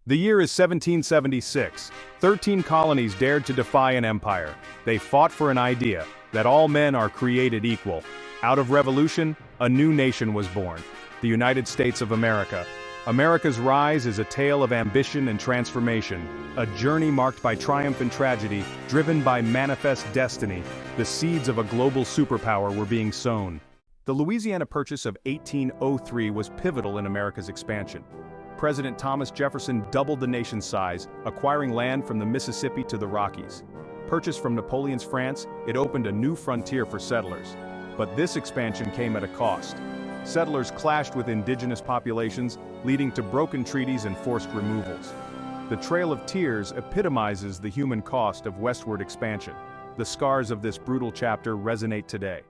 The year is 1776. 13 colonies dared to defy an empire. They fought for an idea, that all men are created equal. Out of revolution, a new nation was born, the United States of America. America's rise is a tale of ambition and transformation, a journey marked by triumph and tragedy, driven by manifest destiny. The seeds of a global superpower were being sown. The Louisiana Purchase of 1803 was pivotal in America's expansion. President Thomas Jefferson doubled the nation's size, acquiring land from the Mississippi to the Rockies. Purchased from Napoleon's France, it opened a new frontier for settlers. But this expansion came at a cost. Settlers clashed with indigenous populations, leading to broken treaties and forced removals. The Trail of Tears epitomizes the human cost of westward expansion. The scars of this brutal chapter resonate today.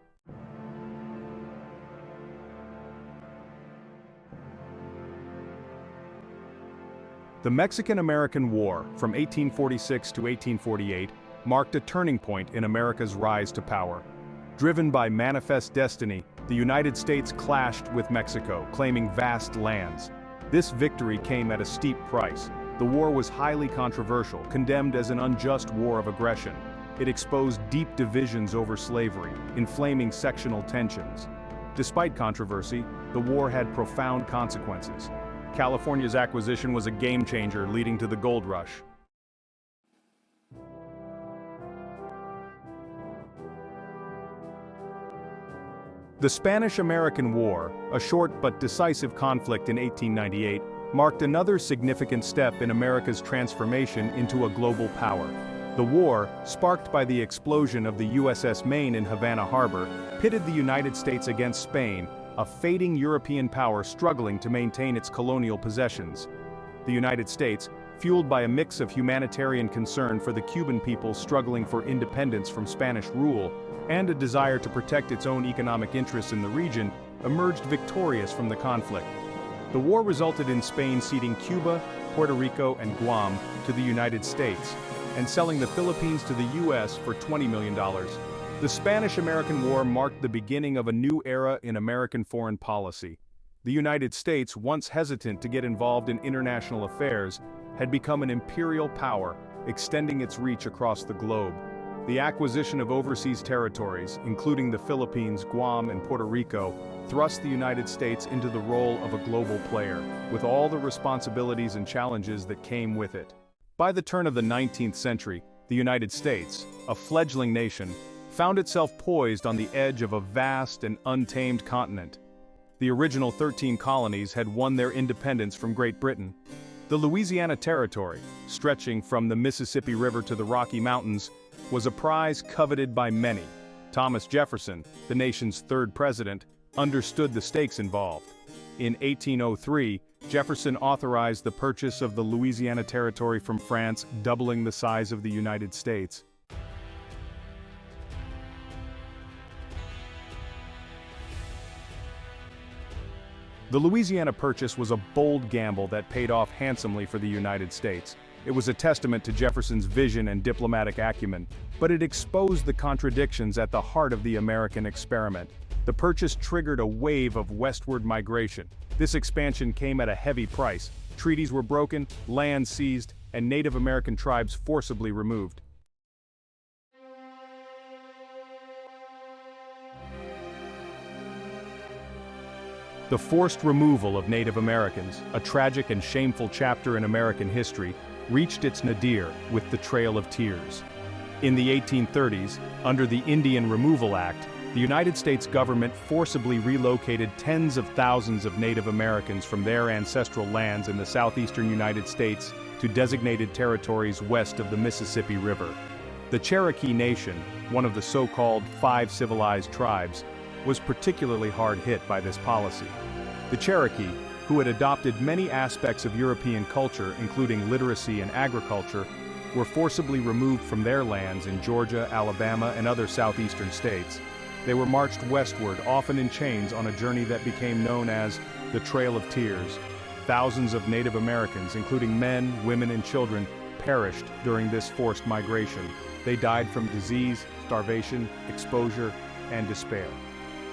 The Mexican-American War, from 1846 to 1848, marked a turning point in America's rise to power. Driven by manifest destiny, the United States clashed with Mexico, claiming vast lands. This victory came at a steep price. The war was highly controversial, condemned as an unjust war of aggression. It exposed deep divisions over slavery, inflaming sectional tensions. Despite controversy, the war had profound consequences. California's acquisition was a game-changer, leading to the gold rush. The Spanish-American War, a short but decisive conflict in 1898, marked another significant step in America's transformation into a global power. The war, sparked by the explosion of the USS Maine in Havana Harbor, pitted the United States against Spain, a fading European power struggling to maintain its colonial possessions. The United States, fueled by a mix of humanitarian concern for the Cuban people struggling for independence from Spanish rule, and a desire to protect its own economic interests in the region, emerged victorious from the conflict. The war resulted in Spain ceding Cuba, Puerto Rico, and Guam to the United States, and selling the Philippines to the U.S. for $20 million. The Spanish-American War marked the beginning of a new era in American foreign policy. The United States, once hesitant to get involved in international affairs, had become an imperial power, extending its reach across the globe. The acquisition of overseas territories, including the Philippines, Guam, and Puerto Rico, thrust the United States into the role of a global player, with all the responsibilities and challenges that came with it. By the turn of the 19th century, the United States, a fledgling nation, found itself poised on the edge of a vast and untamed continent. The original 13 colonies had won their independence from Great Britain. The Louisiana Territory, stretching from the Mississippi River to the Rocky Mountains, was a prize coveted by many. Thomas Jefferson, the nation's third president, understood the stakes involved. In 1803, Jefferson authorized the purchase of the Louisiana Territory from France, doubling the size of the United States. The Louisiana Purchase was a bold gamble that paid off handsomely for the United States. It was a testament to Jefferson's vision and diplomatic acumen, but it exposed the contradictions at the heart of the American experiment. The purchase triggered a wave of westward migration. This expansion came at a heavy price. Treaties were broken, land seized, and Native American tribes forcibly removed. The forced removal of Native Americans, a tragic and shameful chapter in American history, reached its nadir with the Trail of Tears. In the 1830s, under the Indian Removal Act, the United States government forcibly relocated tens of thousands of Native Americans from their ancestral lands in the southeastern United States to designated territories west of the Mississippi River. The Cherokee Nation, one of the so-called 5 civilized tribes, was particularly hard hit by this policy. The Cherokee, who had adopted many aspects of European culture, including literacy and agriculture, were forcibly removed from their lands in Georgia, Alabama, and other southeastern states. They were marched westward, often in chains, on a journey that became known as the Trail of Tears. Thousands of Native Americans, including men, women, and children, perished during this forced migration. They died from disease, starvation, exposure, and despair.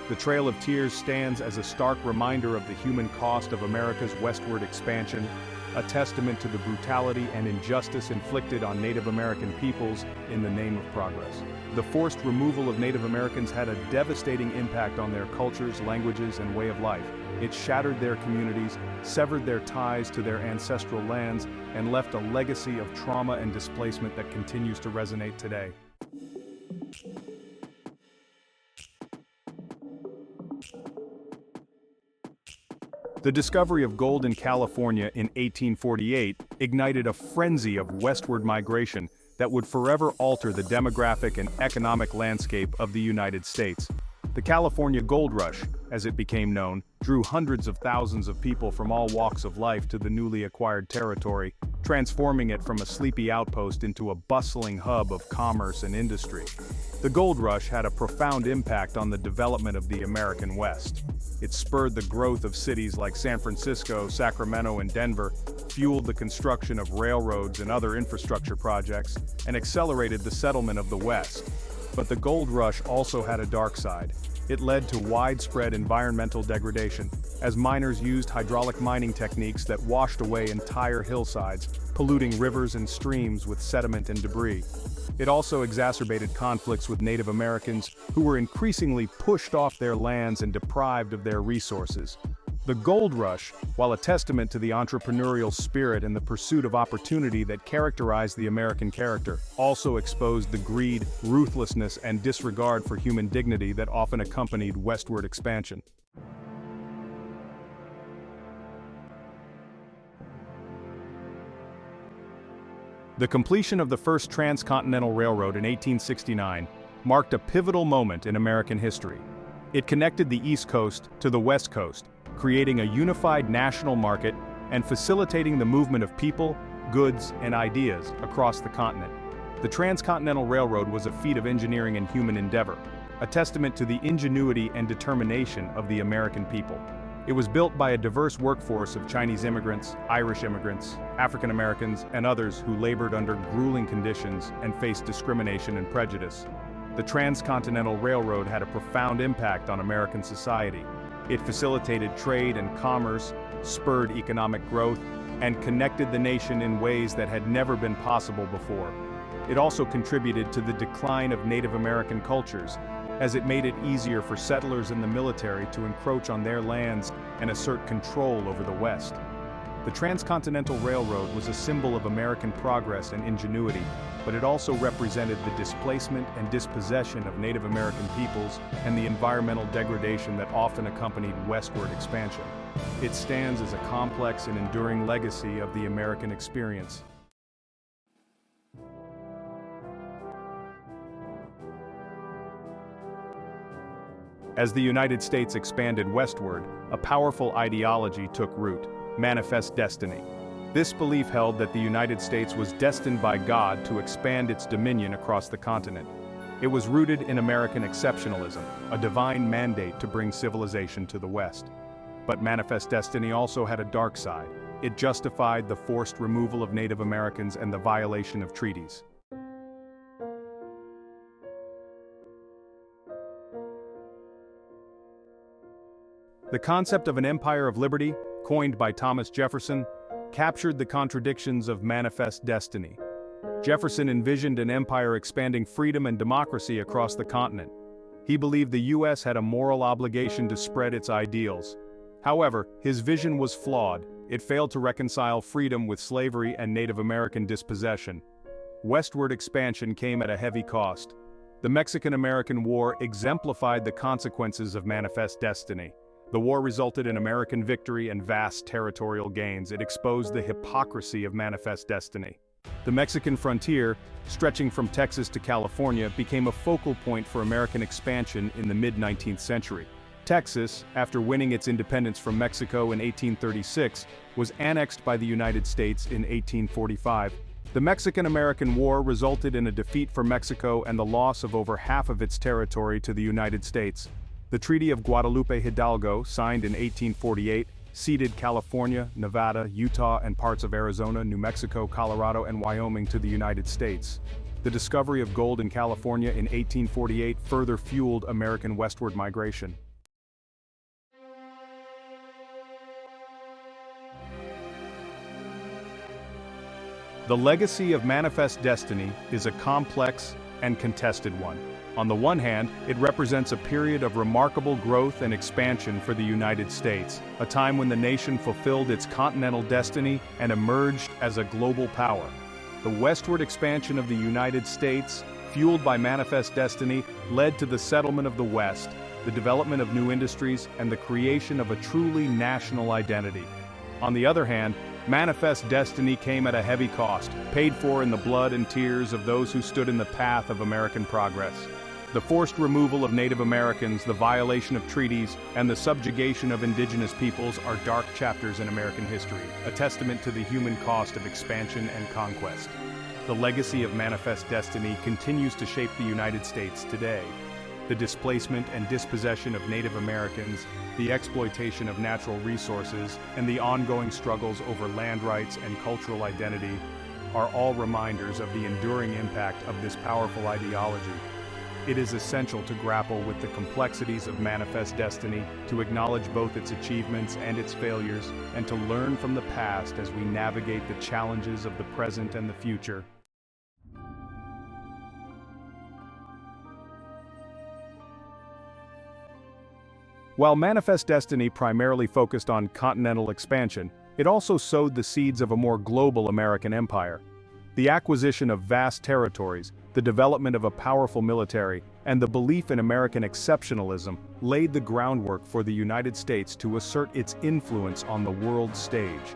The Trail of Tears stands as a stark reminder of the human cost of America's westward expansion. a testament to the brutality and injustice inflicted on Native American peoples in the name of progress. The forced removal of Native Americans had a devastating impact on their cultures, languages, and way of life. It shattered their communities, severed their ties to their ancestral lands, and left a legacy of trauma and displacement that continues to resonate today. The discovery of gold in California in 1848 ignited a frenzy of westward migration that would forever alter the demographic and economic landscape of the United States. The California Gold Rush, as it became known, drew hundreds of thousands of people from all walks of life to the newly acquired territory, transforming it from a sleepy outpost into a bustling hub of commerce and industry. The Gold Rush had a profound impact on the development of the American West. It spurred the growth of cities like San Francisco, Sacramento, and Denver, fueled the construction of railroads and other infrastructure projects, and accelerated the settlement of the West. But the Gold Rush also had a dark side. It led to widespread environmental degradation, as miners used hydraulic mining techniques that washed away entire hillsides, polluting rivers and streams with sediment and debris. It also exacerbated conflicts with Native Americans, who were increasingly pushed off their lands and deprived of their resources. The Gold Rush, while a testament to the entrepreneurial spirit and the pursuit of opportunity that characterized the American character, also exposed the greed, ruthlessness, and disregard for human dignity that often accompanied westward expansion. The completion of the first transcontinental railroad in 1869 marked a pivotal moment in American history. It connected the East Coast to the West Coast, creating a unified national market and facilitating the movement of people, goods, and ideas across the continent. The Transcontinental Railroad was a feat of engineering and human endeavor, a testament to the ingenuity and determination of the American people. It was built by a diverse workforce of Chinese immigrants, Irish immigrants, African Americans, and others who labored under grueling conditions and faced discrimination and prejudice. The Transcontinental Railroad had a profound impact on American society. It facilitated trade and commerce, spurred economic growth, and connected the nation in ways that had never been possible before. It also contributed to the decline of Native American cultures, as it made it easier for settlers and the military to encroach on their lands and assert control over the West. The Transcontinental Railroad was a symbol of American progress and ingenuity, but it also represented the displacement and dispossession of Native American peoples and the environmental degradation that often accompanied westward expansion. It stands as a complex and enduring legacy of the American experience. As the United States expanded westward, a powerful ideology took root: manifest destiny. This belief held that the United States was destined by God to expand its dominion across the continent. It was rooted in American exceptionalism, a divine mandate to bring civilization to the West. But manifest destiny also had a dark side. It justified the forced removal of Native Americans and the violation of treaties. The concept of an empire of liberty, coined by Thomas Jefferson, captured the contradictions of manifest destiny. Jefferson envisioned an empire expanding freedom and democracy across the continent. He believed the U.S. had a moral obligation to spread its ideals. However, his vision was flawed. It failed to reconcile freedom with slavery and Native American dispossession. Westward expansion came at a heavy cost. The Mexican-American War exemplified the consequences of manifest destiny. The war resulted in American victory and vast territorial gains. It exposed the hypocrisy of manifest destiny. The Mexican frontier, stretching from Texas to California, became a focal point for American expansion in the mid-19th century. Texas, after winning its independence from Mexico in 1836, was annexed by the United States in 1845. The Mexican-American War resulted in a defeat for Mexico and the loss of over half of its territory to the United States. The Treaty of Guadalupe Hidalgo, signed in 1848, ceded California, Nevada, Utah, and parts of Arizona, New Mexico, Colorado, and Wyoming to the United States. The discovery of gold in California in 1848 further fueled American westward migration. The legacy of Manifest Destiny is a complex and contested one. On the one hand, it represents a period of remarkable growth and expansion for the United States, a time when the nation fulfilled its continental destiny and emerged as a global power. The westward expansion of the United States, fueled by Manifest Destiny, led to the settlement of the West, the development of new industries, and the creation of a truly national identity. On the other hand, Manifest Destiny came at a heavy cost, paid for in the blood and tears of those who stood in the path of American progress. The forced removal of Native Americans, the violation of treaties, and the subjugation of indigenous peoples are dark chapters in American history, a testament to the human cost of expansion and conquest. The legacy of Manifest Destiny continues to shape the United States today. The displacement and dispossession of Native Americans, the exploitation of natural resources, and the ongoing struggles over land rights and cultural identity are all reminders of the enduring impact of this powerful ideology. It is essential to grapple with the complexities of Manifest Destiny, to acknowledge both its achievements and its failures, and to learn from the past as we navigate the challenges of the present and the future. While Manifest Destiny primarily focused on continental expansion, it also sowed the seeds of a more global American empire. The acquisition of vast territories, the development of a powerful military, and the belief in American exceptionalism laid the groundwork for the United States to assert its influence on the world stage.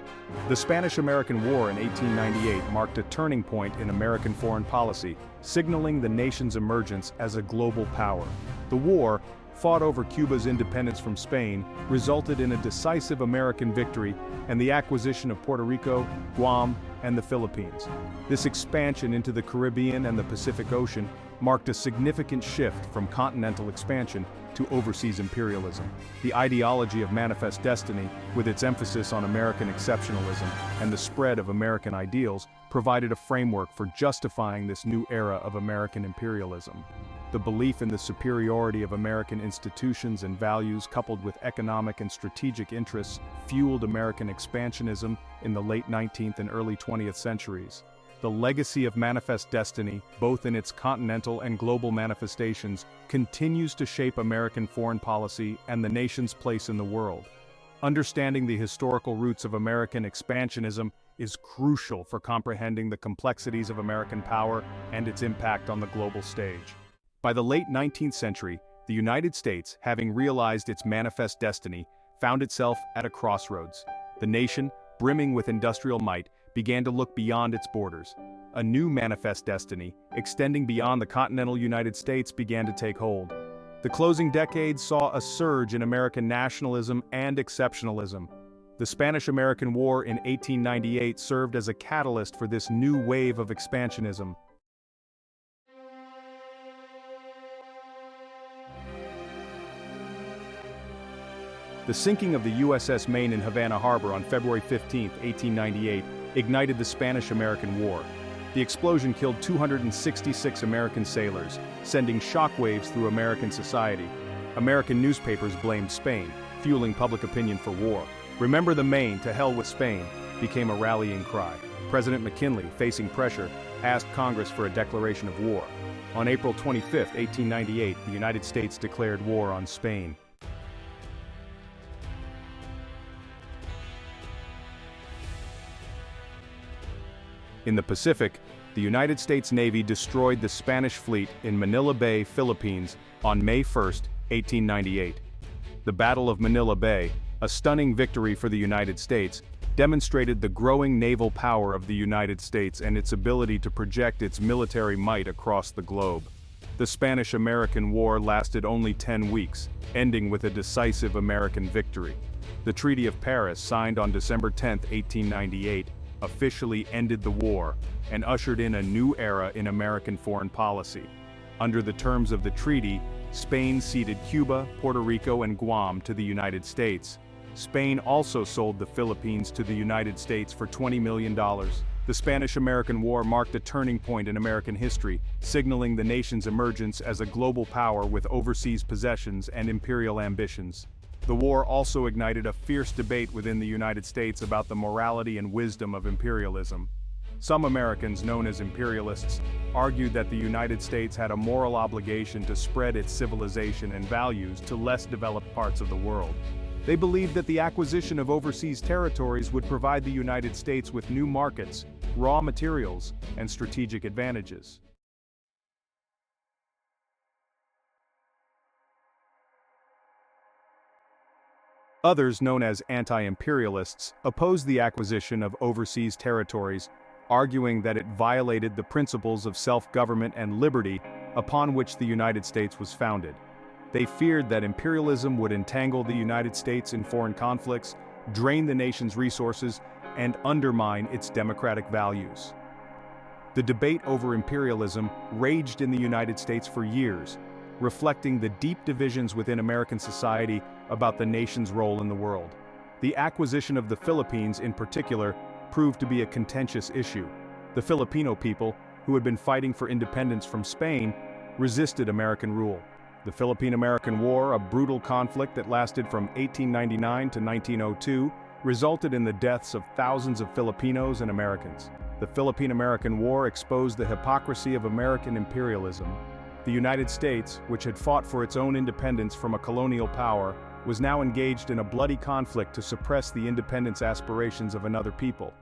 The Spanish-American War in 1898 marked a turning point in American foreign policy, signaling the nation's emergence as a global power. The war, fought over Cuba's independence from Spain, resulted in a decisive American victory and the acquisition of Puerto Rico, Guam, and the Philippines. This expansion into the Caribbean and the Pacific Ocean marked a significant shift from continental expansion to overseas imperialism. The ideology of Manifest Destiny, with its emphasis on American exceptionalism and the spread of American ideals, provided a framework for justifying this new era of American imperialism. The belief in the superiority of American institutions and values, coupled with economic and strategic interests, fueled American expansionism in the late 19th and early 20th centuries. The legacy of Manifest Destiny, both in its continental and global manifestations, continues to shape American foreign policy and the nation's place in the world. Understanding the historical roots of American expansionism is crucial for comprehending the complexities of American power and its impact on the global stage. By the late 19th century, the United States, having realized its Manifest Destiny, found itself at a crossroads. The nation, brimming with industrial might, began to look beyond its borders. A new Manifest Destiny, extending beyond the continental United States, began to take hold. The closing decades saw a surge in American nationalism and exceptionalism. The Spanish-American War in 1898 served as a catalyst for this new wave of expansionism. The sinking of the USS Maine in Havana Harbor on February 15, 1898, ignited the Spanish-American War. The explosion killed 266 American sailors, sending shockwaves through American society. American newspapers blamed Spain, fueling public opinion for war. "Remember the Maine, to hell with Spain," became a rallying cry. President McKinley, facing pressure, asked Congress for a declaration of war. On April 25, 1898, the United States declared war on Spain. In the Pacific, the United States Navy destroyed the Spanish fleet in Manila Bay, Philippines, on May 1, 1898. The Battle of Manila Bay, a stunning victory for the United States, demonstrated the growing naval power of the United States and its ability to project its military might across the globe. The Spanish-American War lasted only 10 weeks, ending with a decisive American victory. The Treaty of Paris, signed on December 10, 1898, officially ended the war and ushered in a new era in American foreign policy. Under the terms of the treaty, Spain ceded Cuba, Puerto Rico, and Guam to the United States. Spain also sold the Philippines to the United States for $20 million. The Spanish-American War marked a turning point in American history, signaling the nation's emergence as a global power with overseas possessions and imperial ambitions. The war also ignited a fierce debate within the United States about the morality and wisdom of imperialism. Some Americans, known as imperialists, argued that the United States had a moral obligation to spread its civilization and values to less developed parts of the world. They believed that the acquisition of overseas territories would provide the United States with new markets, raw materials, and strategic advantages. Others, known as anti-imperialists, opposed the acquisition of overseas territories, arguing that it violated the principles of self-government and liberty upon which the United States was founded. They feared that imperialism would entangle the United States in foreign conflicts, drain the nation's resources, and undermine its democratic values. The debate over imperialism raged in the United States for years, reflecting the deep divisions within American society about the nation's role in the world. The acquisition of the Philippines, in particular, proved to be a contentious issue. The Filipino people, who had been fighting for independence from Spain, resisted American rule. The Philippine-American War, a brutal conflict that lasted from 1899 to 1902, resulted in the deaths of thousands of Filipinos and Americans. The Philippine-American War exposed the hypocrisy of American imperialism. The United States, which had fought for its own independence from a colonial power, was now engaged in a bloody conflict to suppress the independence aspirations of another people.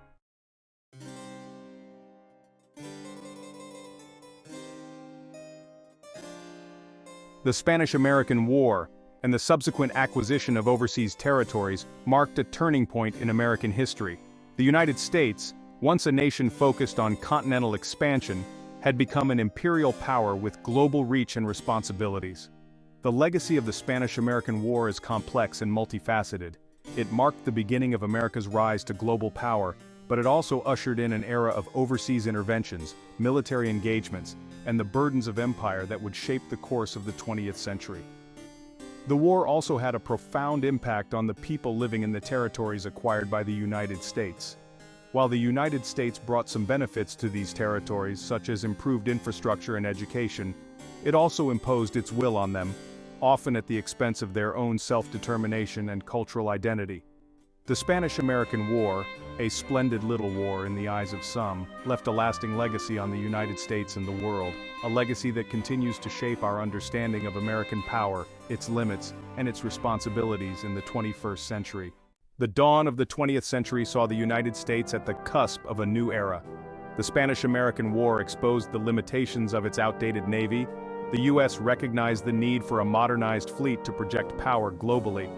The Spanish-American War and the subsequent acquisition of overseas territories marked a turning point in American history. The United States, once a nation focused on continental expansion, had become an imperial power with global reach and responsibilities. The legacy of the Spanish-American War is complex and multifaceted. It marked the beginning of America's rise to global power, but it also ushered in an era of overseas interventions, military engagements, and the burdens of empire that would shape the course of the 20th century. The war also had a profound impact on the people living in the territories acquired by the United States. While the United States brought some benefits to these territories, such as improved infrastructure and education, it also imposed its will on them, often at the expense of their own self-determination and cultural identity. The Spanish-American War, a splendid little war in the eyes of some, left a lasting legacy on the United States and the world, a legacy that continues to shape our understanding of American power, its limits, and its responsibilities in the 21st century. The dawn of the 20th century saw the United States at the cusp of a new era. The Spanish-American War exposed the limitations of its outdated navy. The U.S. recognized the need for a modernized fleet to project power globally.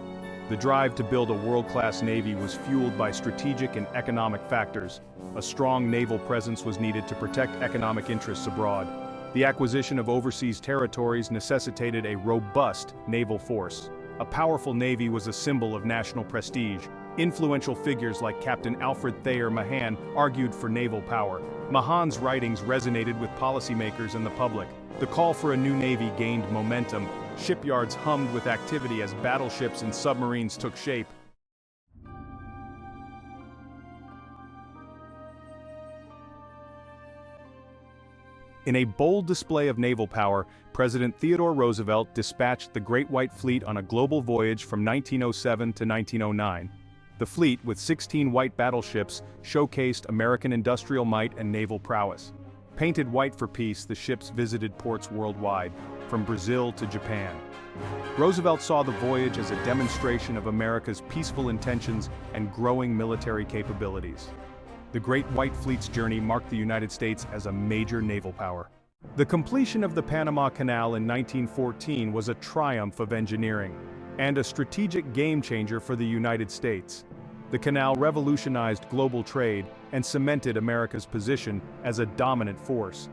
The drive to build a world-class navy was fueled by strategic and economic factors. A strong naval presence was needed to protect economic interests abroad. The acquisition of overseas territories necessitated a robust naval force. A powerful navy was a symbol of national prestige. Influential figures like Captain Alfred Thayer Mahan argued for naval power. Mahan's writings resonated with policymakers and the public. The call for a new navy gained momentum. Shipyards hummed with activity as battleships and submarines took shape. In a bold display of naval power, President Theodore Roosevelt dispatched the Great White Fleet on a global voyage from 1907 to 1909. The fleet, with 16 white battleships, showcased American industrial might and naval prowess. Painted white for peace, the ships visited ports worldwide, from Brazil to Japan. Roosevelt saw the voyage as a demonstration of America's peaceful intentions and growing military capabilities. The Great White Fleet's journey marked the United States as a major naval power. The completion of the Panama Canal in 1914 was a triumph of engineering and a strategic game-changer for the United States. The canal revolutionized global trade and cemented America's position as a dominant force.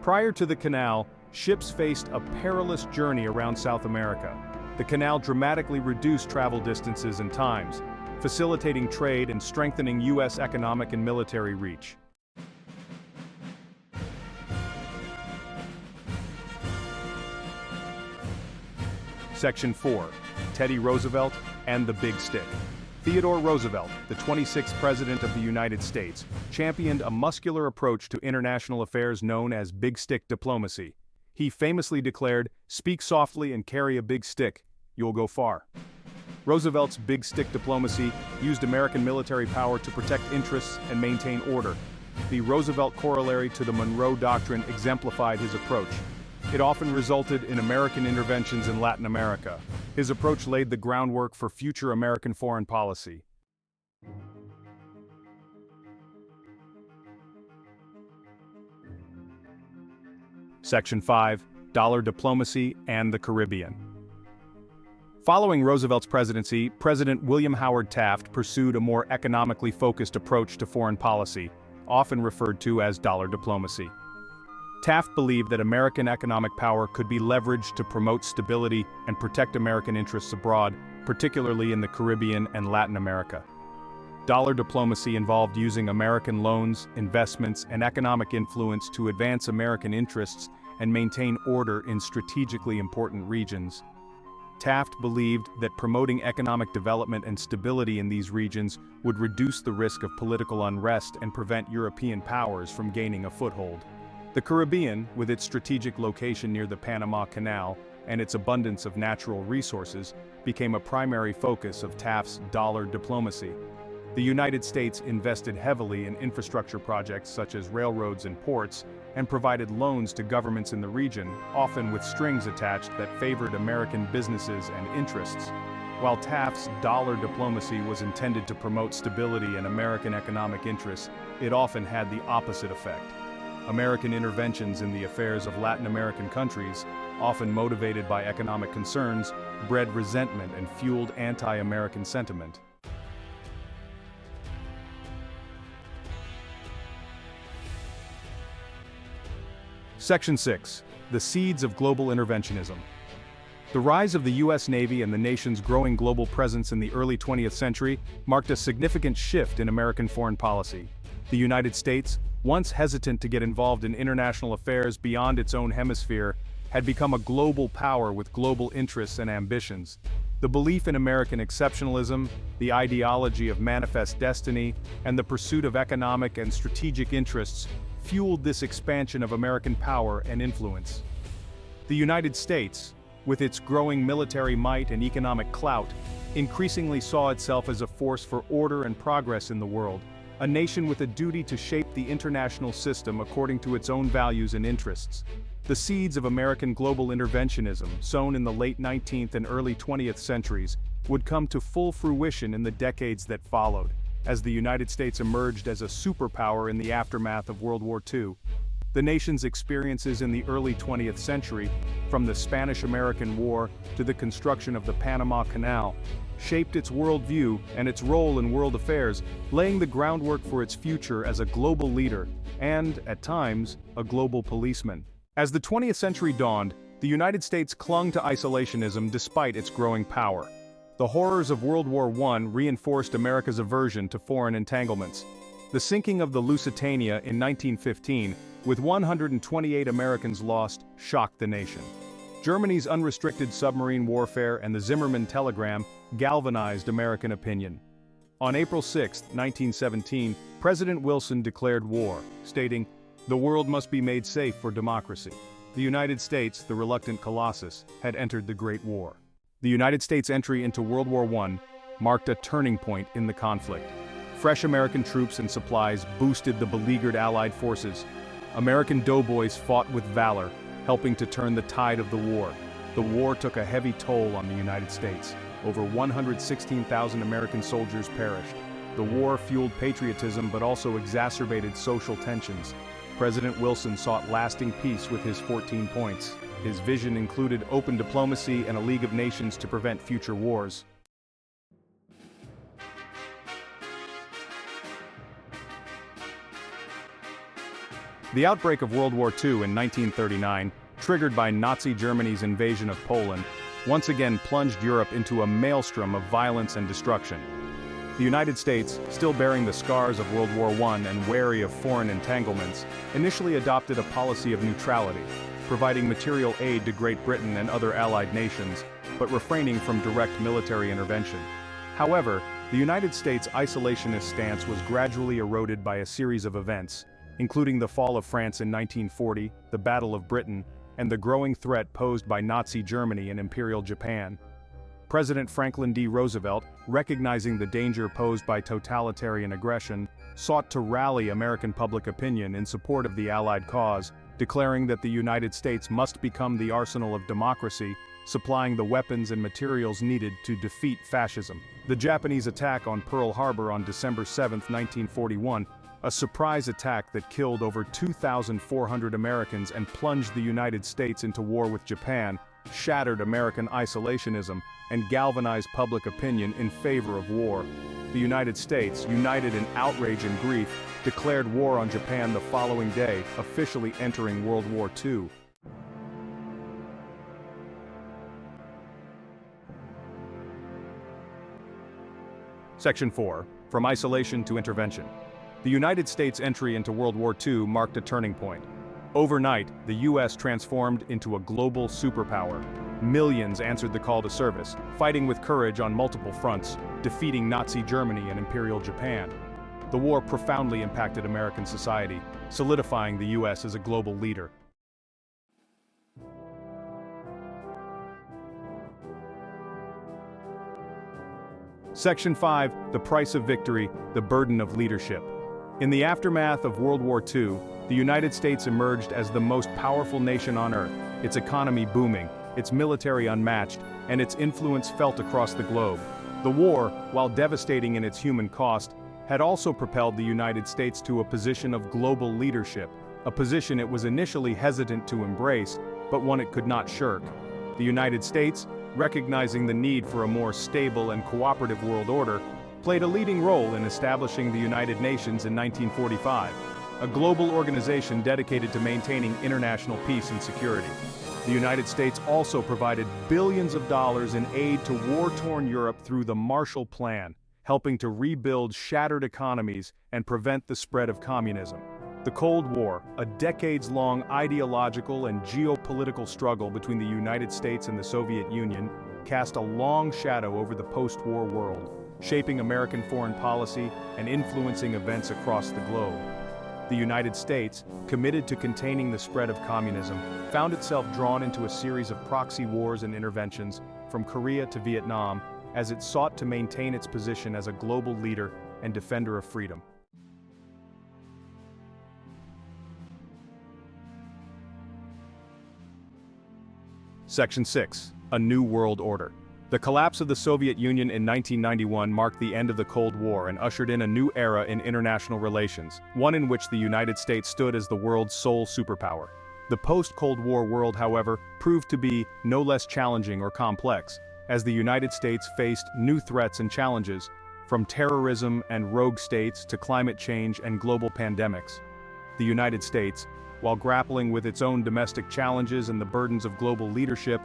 Prior to the canal, ships faced a perilous journey around South America. The canal dramatically reduced travel distances and times, facilitating trade and strengthening U.S. economic and military reach. Section 4. Teddy Roosevelt and the Big Stick. Theodore Roosevelt, the 26th President of the United States, championed a muscular approach to international affairs known as big stick diplomacy. He famously declared, "Speak softly and carry a big stick, you'll go far." Roosevelt's big stick diplomacy used American military power to protect interests and maintain order. The Roosevelt corollary to the Monroe Doctrine exemplified his approach. It often resulted in American interventions in Latin America. His approach laid the groundwork for future American foreign policy. Section 5. Dollar Diplomacy and the Caribbean. Following Roosevelt's presidency, President William Howard Taft pursued a more economically focused approach to foreign policy, often referred to as dollar diplomacy. Taft believed that American economic power could be leveraged to promote stability and protect American interests abroad, particularly in the Caribbean and Latin America. Dollar diplomacy involved using American loans, investments, and economic influence to advance American interests and maintain order in strategically important regions. Taft believed that promoting economic development and stability in these regions would reduce the risk of political unrest and prevent European powers from gaining a foothold. The Caribbean, with its strategic location near the Panama Canal and its abundance of natural resources, became a primary focus of Taft's dollar diplomacy. The United States invested heavily in infrastructure projects such as railroads and ports, and provided loans to governments in the region, often with strings attached that favored American businesses and interests. While Taft's dollar diplomacy was intended to promote stability and American economic interests, it often had the opposite effect. American interventions in the affairs of Latin American countries, often motivated by economic concerns, bred resentment and fueled anti-American sentiment. Section 6. The Seeds of Global Interventionism. The rise of the U.S. Navy and the nation's growing global presence in the early 20th century marked a significant shift in American foreign policy. The United States, once hesitant to get involved in international affairs beyond its own hemisphere, had become a global power with global interests and ambitions. The belief in American exceptionalism, the ideology of manifest destiny, and the pursuit of economic and strategic interests fueled this expansion of American power and influence. The United States, with its growing military might and economic clout, increasingly saw itself as a force for order and progress in the world, a nation with a duty to shape the international system according to its own values and interests. The seeds of American global interventionism, sown in the late 19th and early 20th centuries, would come to full fruition in the decades that followed, as the United States emerged as a superpower in the aftermath of World War II. The nation's experiences in the early 20th century, from the Spanish-American War to the construction of the Panama Canal, shaped its worldview and its role in world affairs, laying the groundwork for its future as a global leader and, at times, a global policeman. As the 20th century dawned, the United States clung to isolationism despite its growing power. The horrors of World War I reinforced America's aversion to foreign entanglements. The sinking of the Lusitania in 1915, with 128 Americans lost, shocked the nation. Germany's unrestricted submarine warfare and the Zimmermann telegram galvanized American opinion. On April 6, 1917, President Wilson declared war, stating, "The world must be made safe for democracy." The United States, the reluctant colossus, had entered the Great War. The United States' entry into World War I marked a turning point in the conflict. Fresh American troops and supplies boosted the beleaguered Allied forces. American doughboys fought with valor, helping to turn the tide of the war. The war took a heavy toll on the United States. Over 116,000 American soldiers perished. The war fueled patriotism but also exacerbated social tensions. President Wilson sought lasting peace with his 14 points. His vision included open diplomacy and a League of Nations to prevent future wars. The outbreak of World War II in 1939, triggered by Nazi Germany's invasion of Poland, once again plunged Europe into a maelstrom of violence and destruction. The United States, still bearing the scars of World War I and wary of foreign entanglements, initially adopted a policy of neutrality, providing material aid to Great Britain and other Allied nations, but refraining from direct military intervention. However, the United States' isolationist stance was gradually eroded by a series of events, including the fall of France in 1940, the Battle of Britain, and the growing threat posed by Nazi Germany and Imperial Japan. President Franklin D. Roosevelt, recognizing the danger posed by totalitarian aggression, sought to rally American public opinion in support of the Allied cause, declaring that the United States must become the arsenal of democracy, supplying the weapons and materials needed to defeat fascism. The Japanese attack on Pearl Harbor on December 7, 1941, a surprise attack that killed over 2,400 Americans and plunged the United States into war with Japan, shattered American isolationism and galvanized public opinion in favor of war. The United States, united in outrage and grief, declared war on Japan the following day, officially entering World War II. Section 4. From Isolation to Intervention. The United States' entry into World War II marked a turning point. Overnight, the U.S. transformed into a global superpower. Millions answered the call to service, fighting with courage on multiple fronts, defeating Nazi Germany and Imperial Japan. The war profoundly impacted American society, solidifying the U.S. as a global leader. Section 5. The Price of Victory, the Burden of Leadership. In the aftermath of World War II, the United States emerged as the most powerful nation on earth, its economy booming, its military unmatched, and its influence felt across the globe. The war, while devastating in its human cost, had also propelled the United States to a position of global leadership, a position it was initially hesitant to embrace, but one it could not shirk. The United States, recognizing the need for a more stable and cooperative world order, played a leading role in establishing the United Nations in 1945, a global organization dedicated to maintaining international peace and security. The United States also provided billions of dollars in aid to war-torn Europe through the Marshall Plan, helping to rebuild shattered economies and prevent the spread of communism. The Cold War, a decades-long ideological and geopolitical struggle between the United States and the Soviet Union, cast a long shadow over the post-war world, shaping American foreign policy and influencing events across the globe. The United States, committed to containing the spread of communism, found itself drawn into a series of proxy wars and interventions, from Korea to Vietnam, as it sought to maintain its position as a global leader and defender of freedom. Section 6. A New World Order. The collapse of the Soviet Union in 1991 marked the end of the Cold War and ushered in a new era in international relations, one in which the United States stood as the world's sole superpower. The post-Cold War world, however, proved to be no less challenging or complex, as the United States faced new threats and challenges, from terrorism and rogue states to climate change and global pandemics. The United States, while grappling with its own domestic challenges and the burdens of global leadership,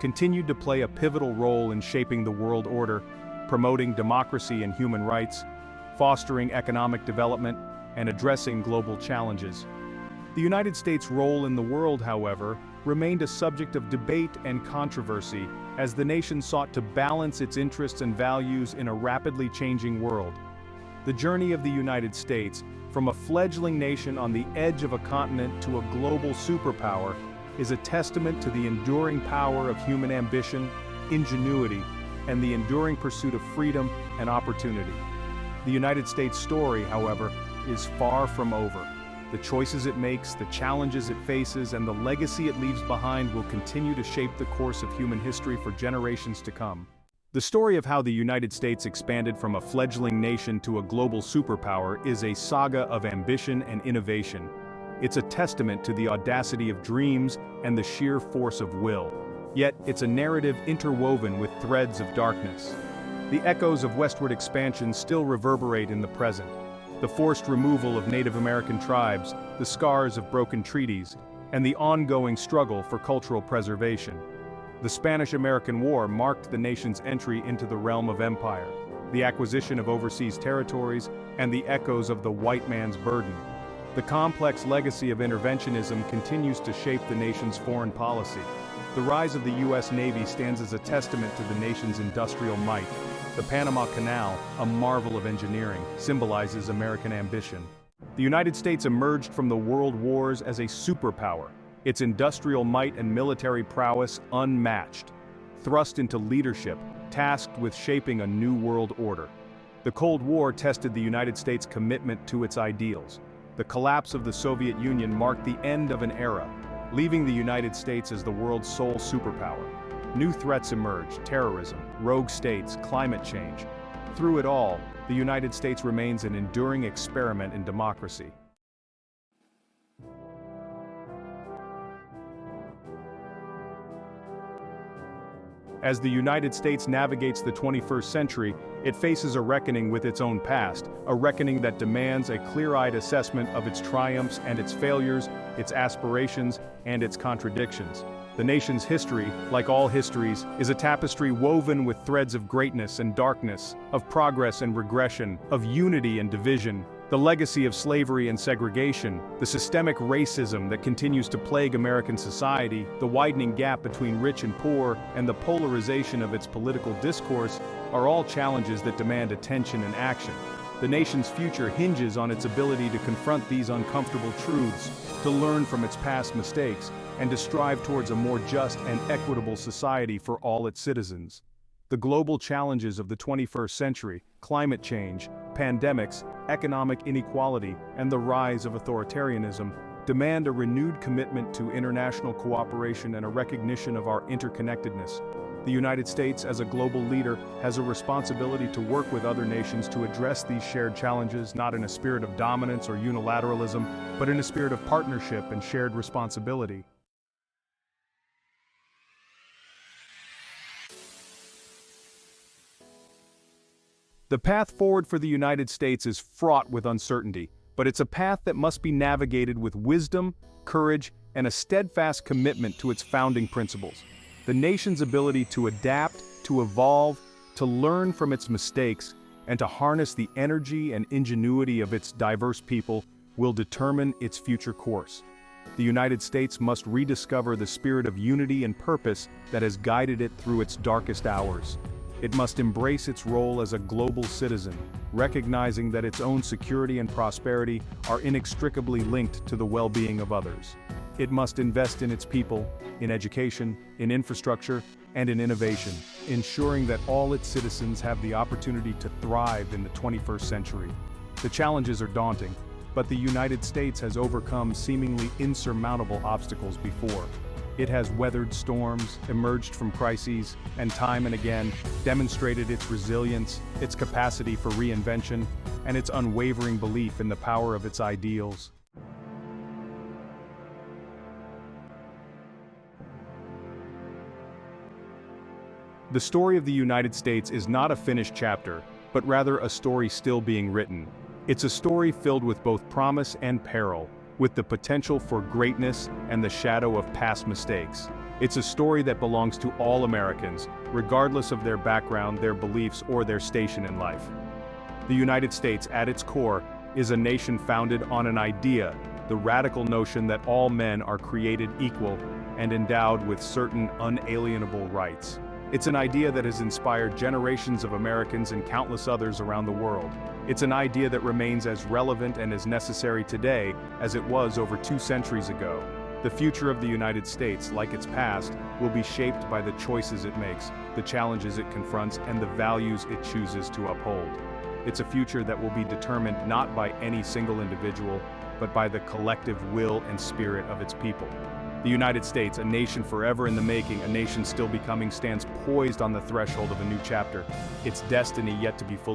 continued to play a pivotal role in shaping the world order, promoting democracy and human rights, fostering economic development, and addressing global challenges. The United States' role in the world, however, remained a subject of debate and controversy as the nation sought to balance its interests and values in a rapidly changing world. The journey of the United States, from a fledgling nation on the edge of a continent to a global superpower, is a testament to the enduring power of human ambition, ingenuity, and the enduring pursuit of freedom and opportunity. The United States story, however, is far from over. The choices it makes, the challenges it faces, and the legacy it leaves behind will continue to shape the course of human history for generations to come. The story of how the United States expanded from a fledgling nation to a global superpower is a saga of ambition and innovation. It's a testament to the audacity of dreams and the sheer force of will. Yet, it's a narrative interwoven with threads of darkness. The echoes of westward expansion still reverberate in the present. The forced removal of Native American tribes, the scars of broken treaties, and the ongoing struggle for cultural preservation. The Spanish-American War marked the nation's entry into the realm of empire, the acquisition of overseas territories, and the echoes of the white man's burden. The complex legacy of interventionism continues to shape the nation's foreign policy. The rise of the U.S. Navy stands as a testament to the nation's industrial might. The Panama Canal, a marvel of engineering, symbolizes American ambition. The United States emerged from the world wars as a superpower, its industrial might and military prowess unmatched, thrust into leadership, tasked with shaping a new world order. The Cold War tested the United States' commitment to its ideals. The collapse of the Soviet Union marked the end of an era, leaving the United States as the world's sole superpower. New threats emerged: terrorism, rogue states, climate change. Through it all, the United States remains an enduring experiment in democracy. As the United States navigates the 21st century, it faces a reckoning with its own past, a reckoning that demands a clear-eyed assessment of its triumphs and its failures, its aspirations and its contradictions. The nation's history, like all histories, is a tapestry woven with threads of greatness and darkness, of progress and regression, of unity and division. The legacy of slavery and segregation, the systemic racism that continues to plague American society, the widening gap between rich and poor, and the polarization of its political discourse are all challenges that demand attention and action. The nation's future hinges on its ability to confront these uncomfortable truths, to learn from its past mistakes, and to strive towards a more just and equitable society for all its citizens. The global challenges of the 21st century, climate change, pandemics, economic inequality, and the rise of authoritarianism, demand a renewed commitment to international cooperation and a recognition of our interconnectedness. The United States, as a global leader, has a responsibility to work with other nations to address these shared challenges, not in a spirit of dominance or unilateralism, but in a spirit of partnership and shared responsibility. The path forward for the United States is fraught with uncertainty, but it's a path that must be navigated with wisdom, courage, and a steadfast commitment to its founding principles. The nation's ability to adapt, to evolve, to learn from its mistakes, and to harness the energy and ingenuity of its diverse people will determine its future course. The United States must rediscover the spirit of unity and purpose that has guided it through its darkest hours. It must embrace its role as a global citizen, recognizing that its own security and prosperity are inextricably linked to the well-being of others. It must invest in its people, in education, in infrastructure, and in innovation, ensuring that all its citizens have the opportunity to thrive in the 21st century. The challenges are daunting, but the United States has overcome seemingly insurmountable obstacles before. It has weathered storms, emerged from crises, and time and again demonstrated its resilience, its capacity for reinvention, and its unwavering belief in the power of its ideals. The story of the United States is not a finished chapter, but rather a story still being written. It's a story filled with both promise and peril, with the potential for greatness and the shadow of past mistakes. It's a story that belongs to all Americans, regardless of their background, their beliefs, or their station in life. The United States, at its core, is a nation founded on an idea, the radical notion that all men are created equal and endowed with certain unalienable rights. It's an idea that has inspired generations of Americans and countless others around the world. It's an idea that remains as relevant and as necessary today as it was over 2 centuries ago. The future of the United States, like its past, will be shaped by the choices it makes, the challenges it confronts, and the values it chooses to uphold. It's a future that will be determined not by any single individual, but by the collective will and spirit of its people. The United States, a nation forever in the making, a nation still becoming, stands poised on the threshold of a new chapter, its destiny yet to be fully